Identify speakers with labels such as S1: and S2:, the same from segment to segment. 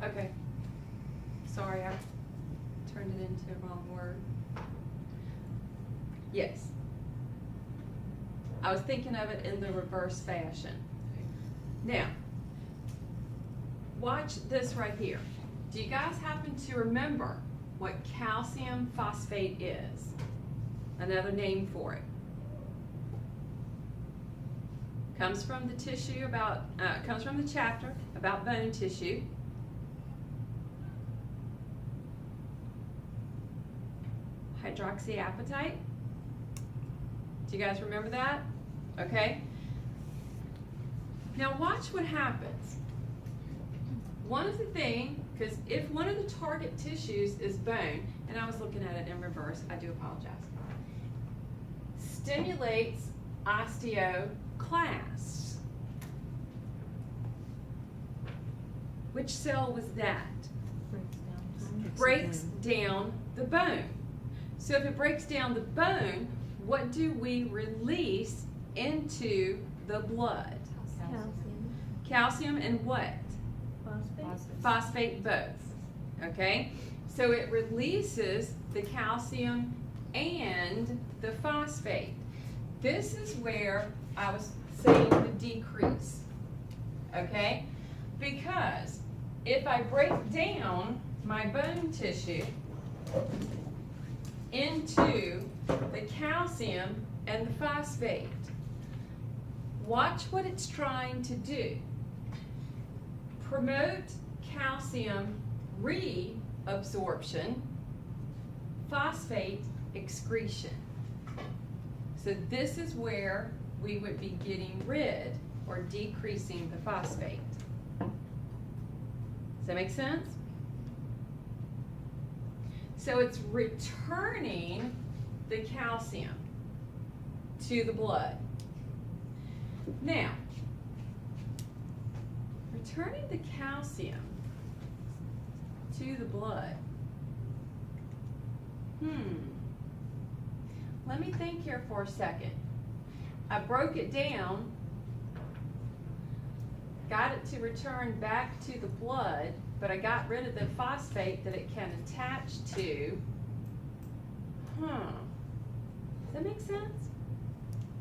S1: Okay. Sorry, I turned it into a wrong word. Yes. I was thinking of it in the reverse fashion. Now, watch this right here. Do you guys happen to remember what calcium phosphate is? Another name for it. Comes from the tissue about, comes from the chapter about bone tissue. Hydroxyapatite. Do you guys remember that? Okay. Now watch what happens. One of the things, because if one of the target tissues is bone, and I was looking at it in reverse, I do apologize, stimulates osteoclasts. Which cell was that? Breaks down the bone. So if it breaks down the bone, what do we release into the blood? Calcium and what? Phosphate both. Okay? So it releases the calcium and the phosphate. This is where I was saying the decrease. Okay? Because if I break down my bone tissue into the calcium and the phosphate, watch what it's trying to do. Promote calcium reabsorption, phosphate excretion. So this is where we would be getting rid or decreasing the phosphate. Does that make sense? So it's returning the calcium to the blood. Now, returning the calcium to the blood. Let me think here for a second. I broke it down, got it to return back to the blood, but I got rid of the phosphate that it can attach to. Does that make sense?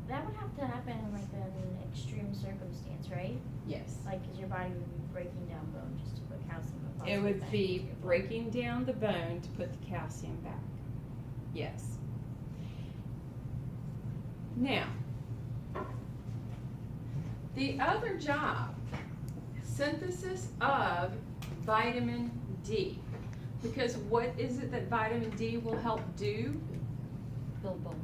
S2: That would have to happen in like an extreme circumstance, right?
S1: Yes.
S2: Like, because your body would be breaking down bone just to put calcium and phosphate
S1: It would
S2: back
S1: be
S2: into your blood.
S1: breaking down the bone to put the calcium back. Yes. Now, the other job, synthesis of vitamin D. Because what is it that vitamin D will help do?
S2: Build bone.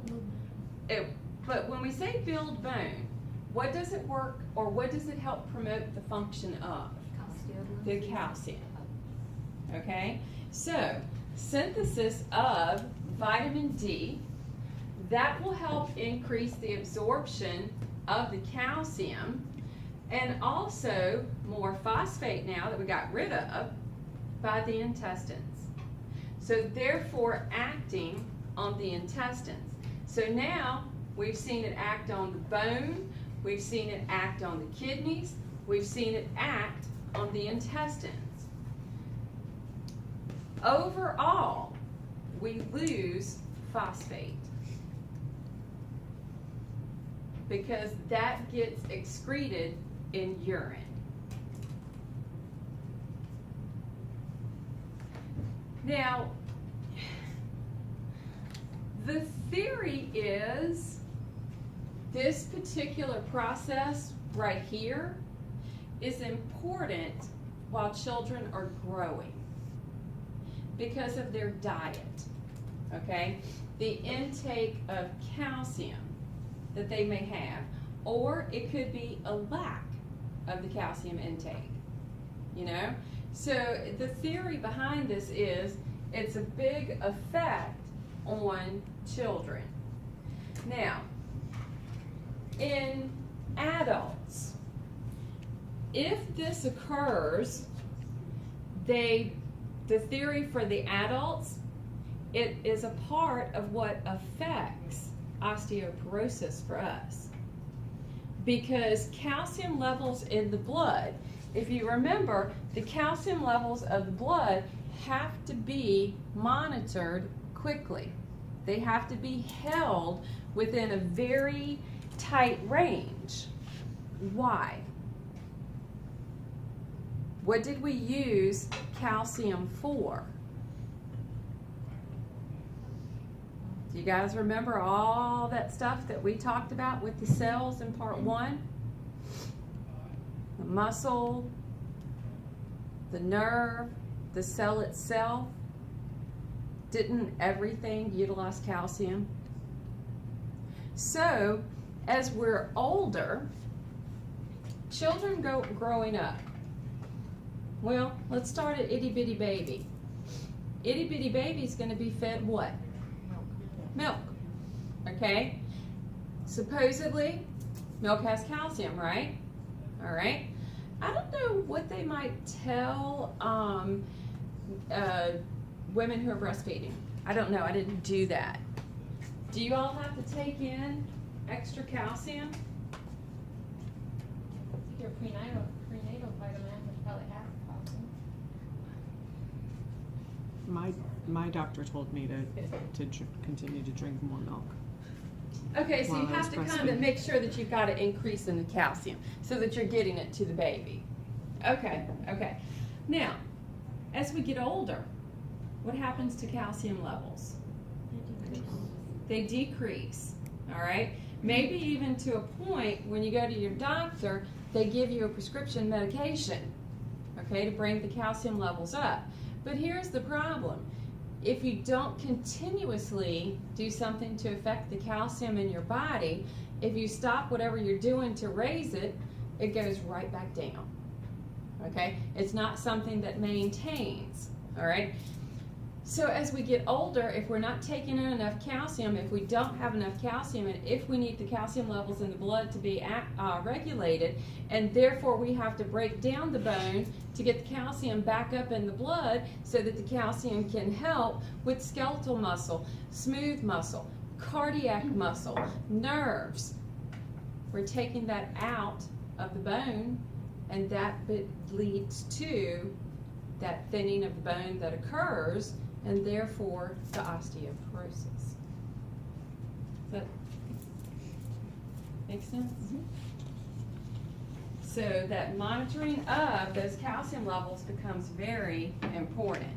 S1: But when we say build bone, what does it work, or what does it help promote the function of? The calcium. Okay? So, synthesis of vitamin D, that will help increase the absorption of the calcium, and also more phosphate now that we got rid of by the intestines. So therefore acting on the intestines. So now we've seen it act on the bone, we've seen it act on the kidneys, we've seen it act on the intestines. Overall, we lose phosphate because that gets excreted in urine. Now, the theory is this particular process right here is important while children are growing because of their diet, okay? The intake of calcium that they may have, or it could be a lack of the calcium intake, you know? So the theory behind this is it's a big effect on children. Now, in adults, if this occurs, the theory for the adults, it is a part of what affects osteoporosis for us. Because calcium levels in the blood, if you remember, the calcium levels of the blood have to be monitored quickly. They have to be held within a very tight range. Why? What did we use calcium for? Do you guys remember all that stuff that we talked about with the cells in part 1? The muscle, the nerve, the cell itself. Didn't everything utilize calcium? So, as we're older, children growing up, well, let's start at itty bitty baby. Itty bitty baby is going to be fed what? Milk. Okay? Supposedly, milk has calcium, right? All right? I don't know what they might tell women who are breastfeeding. I don't know. I didn't do that. Do you all have to take in extra calcium?
S2: Your prenatal vitamin would probably have calcium.
S3: My doctor told me to continue to drink more milk.
S1: Okay, so you
S3: While I
S1: have
S3: was
S1: to kind of
S3: breastfeeding.
S1: make sure that you've got an increase in the calcium so that you're getting it to the baby. Okay, okay. Now, as we get older, what happens to calcium levels? They decrease, all right? Maybe even to a point when you go to your doctor, they give you a prescription medication, okay, to bring the calcium levels up. But here's the problem. If you don't continuously do something to affect the calcium in your body, if you stop whatever you're doing to raise it, it goes right back down, okay? It's not something that maintains, all right? So as we get older, if we're not taking in enough calcium, if we don't have enough calcium, and if we need the calcium levels in the blood to be regulated, and therefore we have to break down the bone to get the calcium back up in the blood so that the calcium can help with skeletal muscle, smooth muscle, cardiac muscle, nerves. We're taking that out of the bone, and that leads to that thinning of the bone that occurs, and therefore the osteoporosis. Does that make sense?
S2: Mm-hmm.
S1: So that monitoring of those calcium levels becomes very important.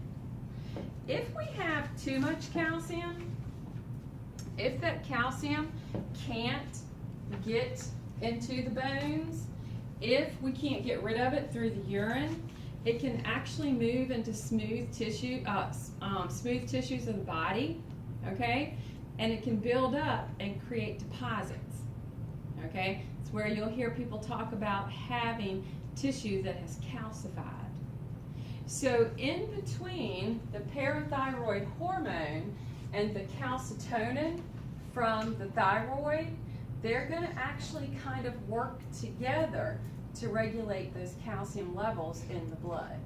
S1: If we have too much calcium, if that calcium can't get into the bones, if we can't get rid of it through the urine, it can actually move into smooth tissues of the body, okay? And it can build up and create deposits, okay? It's where you'll hear people talk about having tissue that has calcified. So in between the parathyroid hormone and the calcitonin from the thyroid, they're going to actually kind of work together to regulate those calcium levels in the blood.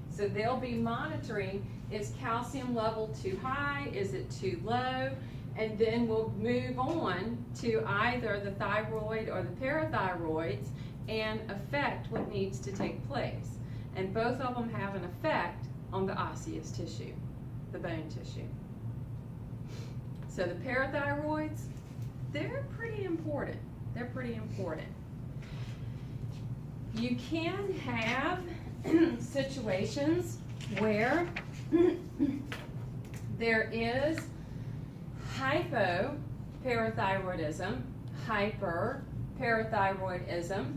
S1: So they'll be monitoring, is calcium level too high, is it too low, and then we'll move on to either the thyroid or the parathyroids and affect what needs to take place. And both of them have an effect on the osseous tissue, the bone tissue. So the parathyroids, they're pretty important. They're pretty important. You can have situations where there is hypoparathyroidism, hyperparathyroidism.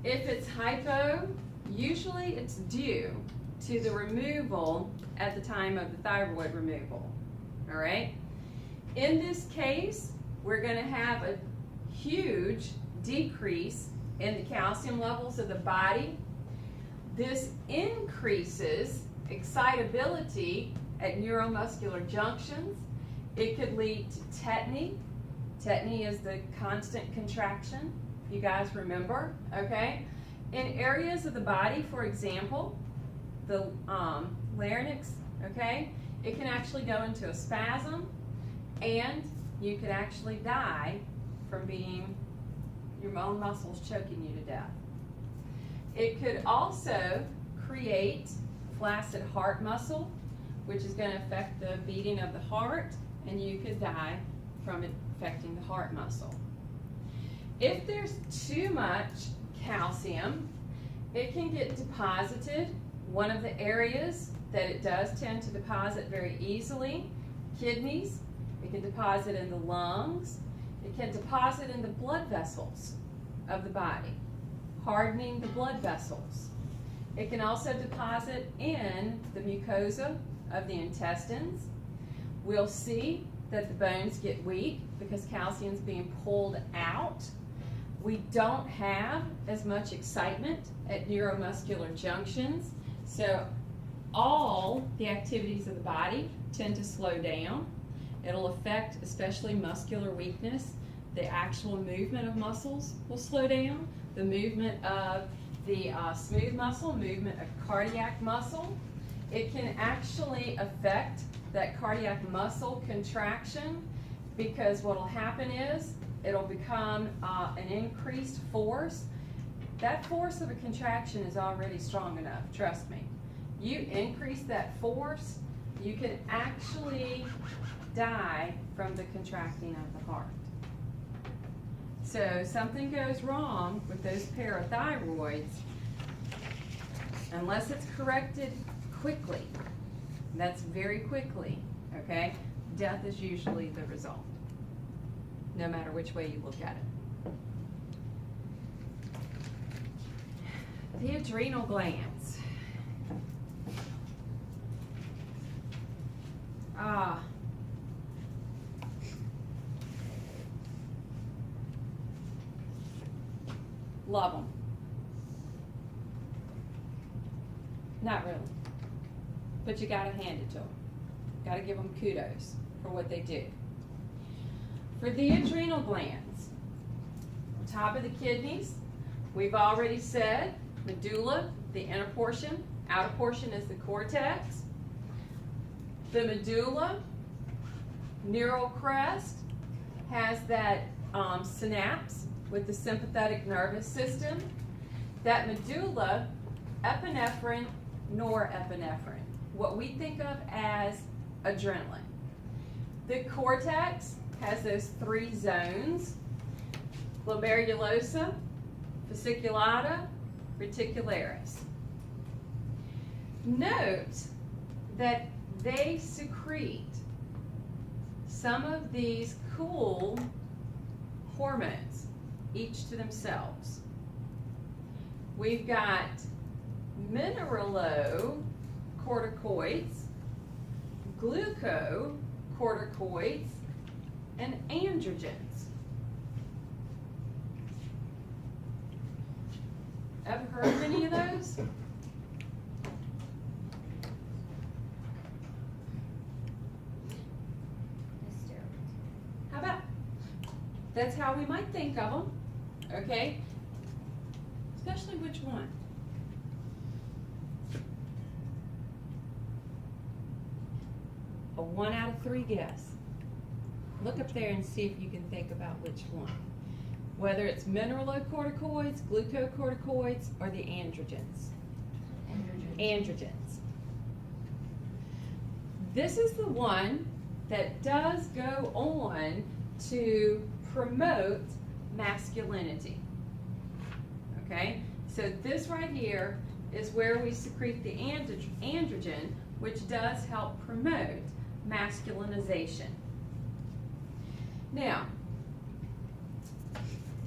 S1: If it's hypo, usually it's due to the removal at the time of the thyroid removal, all right? In this case, we're going to have a huge decrease in the calcium levels of the body. This increases excitability at neuromuscular junctions. It could lead to tetany. Tetany is the constant contraction, you guys remember, okay? In areas of the body, for example, the larynx, okay, it can actually go into a spasm, and you could actually die from being your own muscles choking you to death. It could also create flaccid heart muscle, which is going to affect the beating of the heart, and you could die from it affecting the heart muscle. If there's too much calcium, it can get deposited. One of the areas that it does tend to deposit very easily, kidneys. It can deposit in the lungs. It can deposit in the blood vessels of the body, hardening the blood vessels. It can also deposit in the mucosa of the intestines. We'll see that the bones get weak because calcium is being pulled out. We don't have as much excitement at neuromuscular junctions, so all the activities of the body tend to slow down. It'll affect especially muscular weakness. The actual movement of muscles will slow down. The movement of the smooth muscle, movement of cardiac muscle. It can actually affect that cardiac muscle contraction because what will happen is it'll become an increased force. That force of a contraction is already strong enough, trust me. You increase that force, you can actually die from the contracting of the heart. So something goes wrong with those parathyroids, unless it's corrected quickly, that's very quickly, okay? Death is usually the result, no matter which way you look at it. The adrenal glands. Love them. Not really. But you gotta hand it to them. Gotta give them kudos for what they do. For the adrenal glands, on top of the kidneys, we've already said medulla, the inner portion, outer portion is the cortex. The medulla, neural crest, has that synapse with the sympathetic nervous system. That medulla, epinephrine, norepinephrine, what we think of as adrenaline. The cortex has those three zones: glomerulosa, fasciculata, reticularis. Note that they secrete some of these cool hormones, each to themselves. We've got mineralocorticoids, glucocorticoids, and androgens. Ever heard of any of those? How about? That's how we might think of them, okay? Especially which one? A 1 out of 3 guess. Look up there and see if you can think about which one. Whether it's mineralocorticoids, glucocorticoids, or the androgens. Androgens. This is the one that does go on to promote masculinity. Okay? So this right here is where we secrete the androgen, which does help promote masculinization. Now,